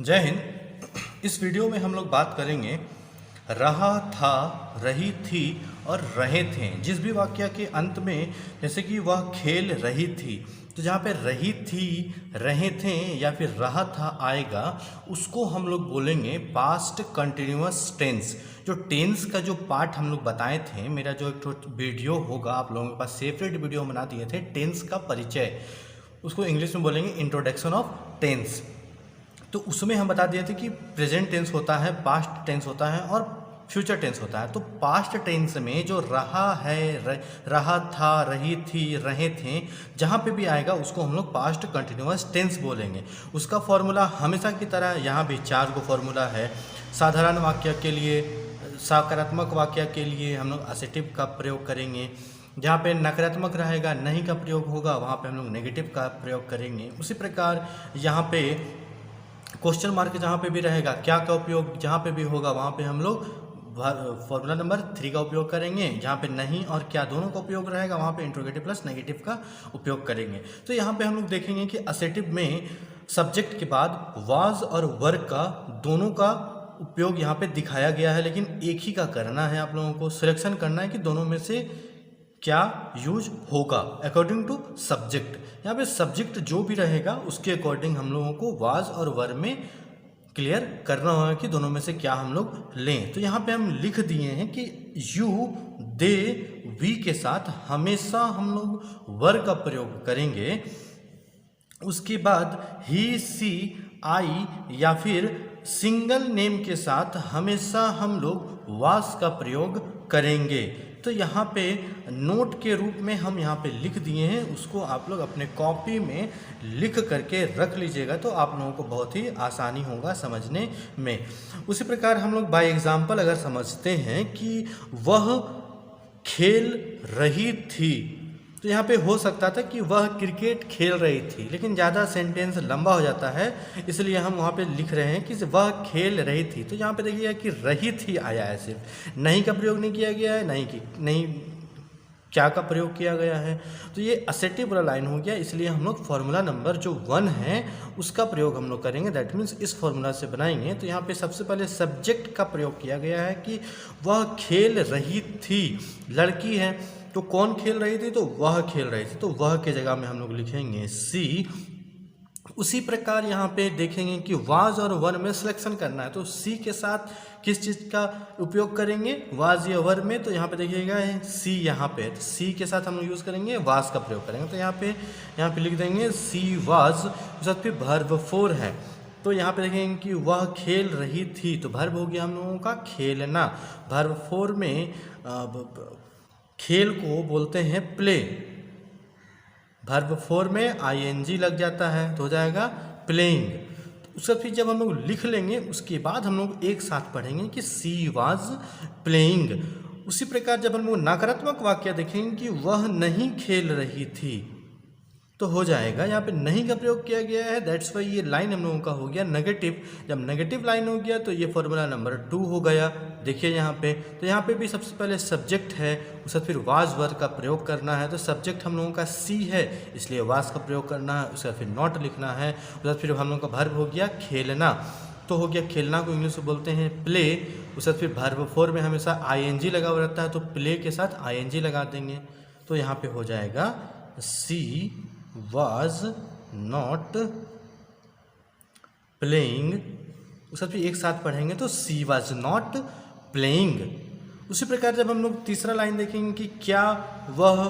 जय हिंद। इस वीडियो में हम लोग बात करेंगे रहा था, रही थी और रहे थे। जिस भी वाक्य के अंत में जैसे कि वह खेल रही थी, तो जहाँ पे रही थी, रहे थे या फिर रहा था आएगा, उसको हम लोग बोलेंगे पास्ट कंटिन्यूअस टेंस। जो टेंस का जो पार्ट हम लोग बताए थे, मेरा जो एक वीडियो होगा आप लोगों के पास सेपरेट वीडियो बना दिए थे टेंस का परिचय, उसको इंग्लिश में बोलेंगे इंट्रोडक्शन ऑफ टेंस। तो उसमें हम बता दिए थे कि प्रेजेंट टेंस होता है, पास्ट टेंस होता है और फ्यूचर टेंस होता है। तो पास्ट टेंस में जो रहा है, रहा था, रही थी, रहे थे, जहाँ पे भी आएगा उसको हम लोग पास्ट कंटिन्यूअस टेंस बोलेंगे। उसका फॉर्मूला हमेशा की तरह यहाँ भी 4 गो फॉर्मूला है। साधारण वाक्य के लिए, सकारात्मक वाक्य के लिए हम लोग असेटिव का प्रयोग करेंगे। जहाँ पे नकारात्मक रहेगा, नहीं का प्रयोग होगा, वहाँ पे हम लोग नेगेटिव का प्रयोग करेंगे। उसी प्रकार यहाँ पे क्वेश्चन मार्क जहाँ पे भी रहेगा, क्या का उपयोग जहाँ पे भी होगा, वहाँ पे हम लोग फॉर्मूला नंबर 3 का उपयोग करेंगे। जहाँ पे नहीं और क्या दोनों का उपयोग रहेगा, वहाँ पे इंट्रोगेटिव प्लस नेगेटिव का उपयोग करेंगे। तो यहाँ पे हम लोग देखेंगे कि असेटिव में सब्जेक्ट के बाद वाज और वर्क का दोनों का उपयोग यहाँ पे दिखाया गया है, लेकिन एक ही का करना है। आप लोगों को सिलेक्शन करना है कि दोनों में से क्या यूज होगा अकॉर्डिंग टू सब्जेक्ट। यहाँ पे सब्जेक्ट जो भी रहेगा उसके अकॉर्डिंग हम लोगों को वाज और वर में क्लियर करना होगा कि दोनों में से क्या हम लोग लें। तो यहाँ पे हम लिख दिए हैं कि यू, दे, वी के साथ हमेशा हम लोग वर का प्रयोग करेंगे। उसके बाद ही, सी, आई या फिर सिंगल नेम के साथ हमेशा हम लोग वास का प्रयोग करेंगे। तो यहाँ पे नोट के रूप में हम यहाँ पे लिख दिए हैं, उसको आप लोग अपने कॉपी में लिख करके रख लीजिएगा, तो आप लोगों को बहुत ही आसानी होगा समझने में। उसी प्रकार हम लोग बाय एग्जाम्पल अगर समझते हैं कि वह खेल रही थी, तो यहाँ पे हो सकता था कि वह क्रिकेट खेल रही थी, लेकिन ज़्यादा सेंटेंस लंबा हो जाता है, इसलिए हम वहाँ पे लिख रहे हैं कि वह खेल रही थी। तो यहाँ पे देखिएगा कि रही थी आया है, सिर्फ नहीं का प्रयोग नहीं किया गया है, नहीं क्या का प्रयोग किया गया है। तो ये असेटिव वाला लाइन हो गया, इसलिए हम लोग फॉर्मूला नंबर जो 1 है उसका प्रयोग हम लोग करेंगे। दैट मीन्स इस फॉर्मूला से बनाएंगे। तो यहाँ पे सबसे पहले सब्जेक्ट का प्रयोग किया गया है कि वह खेल रही थी, लड़की है तो कौन खेल रही थी, तो वह खेल रही थी, तो वह के जगह में हम लोग लिखेंगे सी। उसी प्रकार यहाँ पे देखेंगे कि वाज और वर में सिलेक्शन करना है, तो सी के साथ किस चीज़ का उपयोग करेंगे, वाज या वर में। तो यहाँ पे देखिएगा सी, यहाँ पे तो सी के साथ हम लोग यूज़ करेंगे, वाज का प्रयोग करेंगे। तो यहाँ पे लिख देंगे सी वाज, उस साथ फिर वर्ब 4 है। तो यहाँ पे देखेंगे कि वह खेल रही थी, तो वर्ब हो गया हम लोगों का खेलना। वर्ब 4 में खेल को बोलते हैं प्ले। वर्ब 4 में आईएनजी लग जाता है तो हो जाएगा प्लेइंग। उसका फिर जब हम लोग लिख लेंगे उसके बाद हम लोग एक साथ पढ़ेंगे कि सी वाज प्लेइंग। उसी प्रकार जब हम लोग नकारात्मक वाक्य देखेंगे कि वह नहीं खेल रही थी, तो हो जाएगा यहाँ पे नहीं का प्रयोग किया गया है। दैट्स वाई ये लाइन हम लोगों का हो गया नेगेटिव। जब नेगेटिव लाइन हो गया तो ये फॉर्मूला नंबर 2 हो गया। देखिए यहाँ पे, तो यहाँ पे भी सबसे पहले सब्जेक्ट है, उसके बाद फिर वाज वर का प्रयोग करना है। तो सब्जेक्ट हम लोगों का सी है, इसलिए वाज का प्रयोग करना है। उसके बाद फिर नॉट लिखना है। उसके बाद फिर हम लोगों का वर्ब हो गया खेलना, तो हो गया खेलना को इंग्लिश में बोलते हैं प्ले। उसके बाद फिर वर्ब 4 में हमेशा आईएनजी लगा हुआ रहता है, तो प्ले के साथ आईएनजी लगा देंगे। तो यहाँ पे हो जाएगा सी was not playing। उसका फिर एक साथ पढ़ेंगे तो सी was not playing। उसी प्रकार जब हम लोग तीसरा लाइन देखेंगे कि क्या वह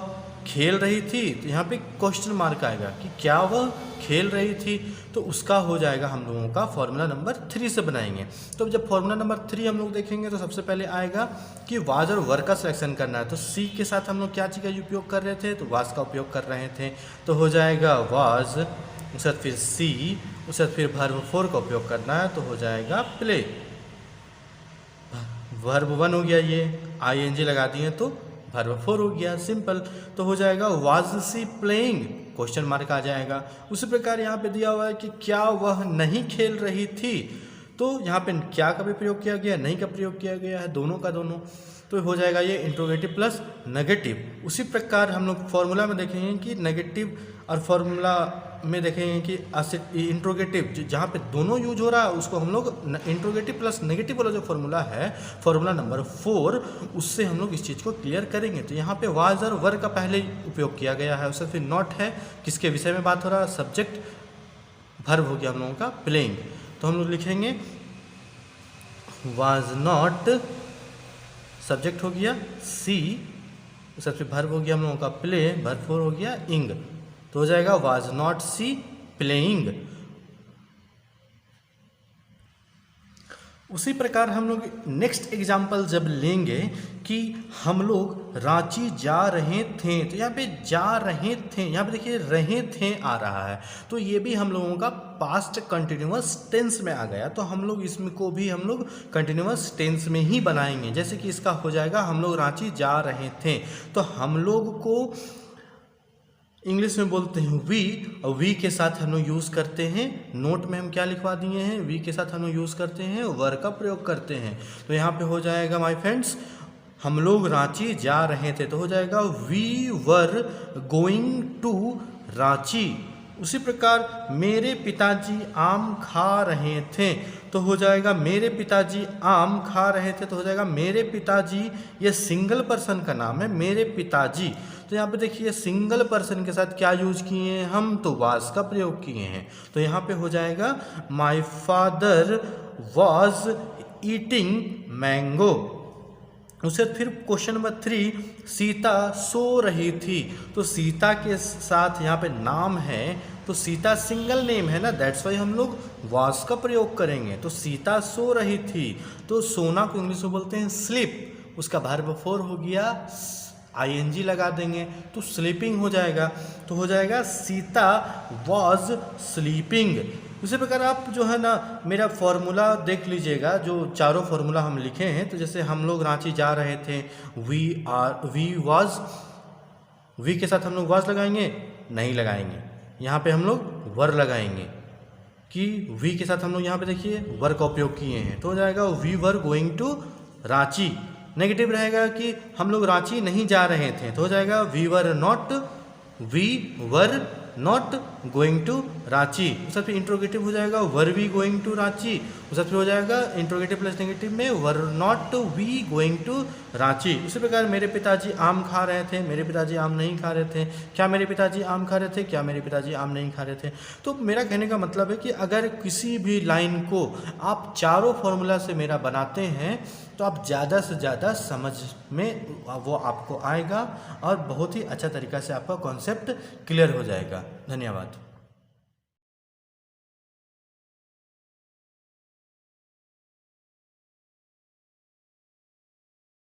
खेल रही थी, तो यहाँ पे क्वेश्चन मार्क आएगा कि क्या वह खेल रही थी, तो उसका हो जाएगा हम लोगों का फॉर्मूला नंबर 3 से बनाएंगे। तो जब फॉर्मूला नंबर 3 हम लोग देखेंगे तो सबसे पहले आएगा कि वाज और वर का सिलेक्शन करना है। तो सी के साथ हम लोग क्या चीज़ का उपयोग कर रहे थे, तो वाज का उपयोग कर रहे थे, तो हो जाएगा वाज। उसके बाद फिर सी, उसके बाद फिर वर्ब 4 का उपयोग करना है, तो हो जाएगा प्ले। वर्ब 1 हो गया, ये आईएनजी लगा दिए तो वर्ब 4 हो गया, सिंपल। तो हो जाएगा was she playing, question mark आ जाएगा। उसी प्रकार यहाँ पे दिया हुआ है कि क्या वह नहीं खेल रही थी, तो यहाँ पे क्या का भी प्रयोग किया गया, नहीं का प्रयोग किया गया है, दोनों का दोनों। तो हो जाएगा ये इंट्रोगेटिव प्लस नेगेटिव। उसी प्रकार हम लोग फॉर्मूला में देखेंगे कि नेगेटिव और फॉर्मूला में देखेंगे कि इंट्रोगेटिव जहाँ पे दोनों यूज हो रहा है उसको हम लोग इंट्रोगेटिव प्लस नेगेटिव वाला जो फॉर्मूला है, फॉर्मूला नंबर 4, उससे हम लोग इस चीज़ को क्लियर करेंगे। तो यहाँ पे वाज और वर का पहले उपयोग किया गया है, उससे फिर नॉट है, किसके विषय में बात हो रहा है, सब्जेक्ट, वर्ब हो गया हम लोगों का प्लेइंग। तो हम लोग लिखेंगे वाज नॉट, सब्जेक्ट हो गया सी, सबसे वर्ब हो गया हम लोगों का प्ले, वर्ब 4 हो गया इंग, तो हो जाएगा वाज नॉट सी प्लेइंग। उसी प्रकार हम लोग नेक्स्ट एग्जाम्पल जब लेंगे कि हम लोग रांची जा रहे थे, तो यहाँ पे जा रहे थे, यहाँ पे देखिए रहे थे आ रहा है, तो ये भी हम लोगों का पास्ट कंटिन्यूअस टेंस में आ गया। तो हम लोग इसमें को भी हम लोग कंटिन्यूअस टेंस में ही बनाएंगे। जैसे कि इसका हो जाएगा हम लोग रांची जा रहे थे, तो हम लोग को इंग्लिश में बोलते हैं वी, और वी के साथ हम लोग यूज़ करते हैं, नोट में हम क्या लिखवा दिए हैं, वी के साथ हम लोग यूज़ करते हैं, वर का प्रयोग करते हैं। तो यहाँ पे हो जाएगा माय फ्रेंड्स, हम लोग रांची जा रहे थे, तो हो जाएगा we were going to Ranchi. उसी प्रकार मेरे पिताजी आम खा रहे थे, तो हो जाएगा मेरे पिताजी आम खा रहे थे, तो हो जाएगा मेरे पिताजी, ये सिंगल पर्सन का नाम है मेरे पिताजी। तो यहाँ पे देखिए सिंगल पर्सन के साथ क्या यूज किए हैं हम, तो वाज का प्रयोग किए हैं। तो यहाँ पे हो जाएगा my father was eating mango. उससे फिर क्वेश्चन नंबर 3, सीता सो रही थी, तो सीता के साथ यहाँ पे नाम है, तो सीता सिंगल नेम है ना, दैट्स वाई हम लोग वाज का प्रयोग करेंगे। तो सीता सो रही थी, तो सोना को इंग्लिश में बोलते हैं स्लीप, उसका वर्ब 4 हो गया ING लगा देंगे, तो स्लीपिंग हो जाएगा। तो हो जाएगा सीता वॉज स्लीपिंग। उसी प्रकार आप जो है ना मेरा फॉर्मूला देख लीजिएगा, जो चारों फॉर्मूला हम लिखे हैं। तो जैसे हम लोग रांची जा रहे थे, वी वॉज, वी के साथ हम लोग वॉज लगाएंगे, नहीं लगाएंगे, यहाँ पे हम लोग वर लगाएंगे कि वी के साथ हम लोग यहाँ पे देखिए वर का उपयोग किए हैं। तो हो जाएगा we were going to Ranchi. Negative रहेगा कि हम लोग रांची नहीं जा रहे थे, तो हो जाएगा we were not going to Ranchi. उसका फिर इंट्रोगेटिव हो जाएगा were we going to Ranchi. उसका फिर हो जाएगा इंट्रोगेटिव प्लस नेगेटिव में were not we going to Ranchi. उसी प्रकार मेरे पिताजी आम खा रहे थे, मेरे पिताजी आम नहीं खा रहे थे, क्या मेरे पिताजी आम खा रहे थे, क्या मेरे पिताजी आम नहीं खा रहे थे। तो मेरा कहने का मतलब है कि अगर किसी भी लाइन को आप चारों फॉर्मूला से मेरा बनाते हैं, तो आप ज़्यादा से ज़्यादा समझ में वो आपको आएगा और बहुत ही अच्छा तरीक़ा से आपका कॉन्सेप्ट क्लियर हो जाएगा। धन्यवाद।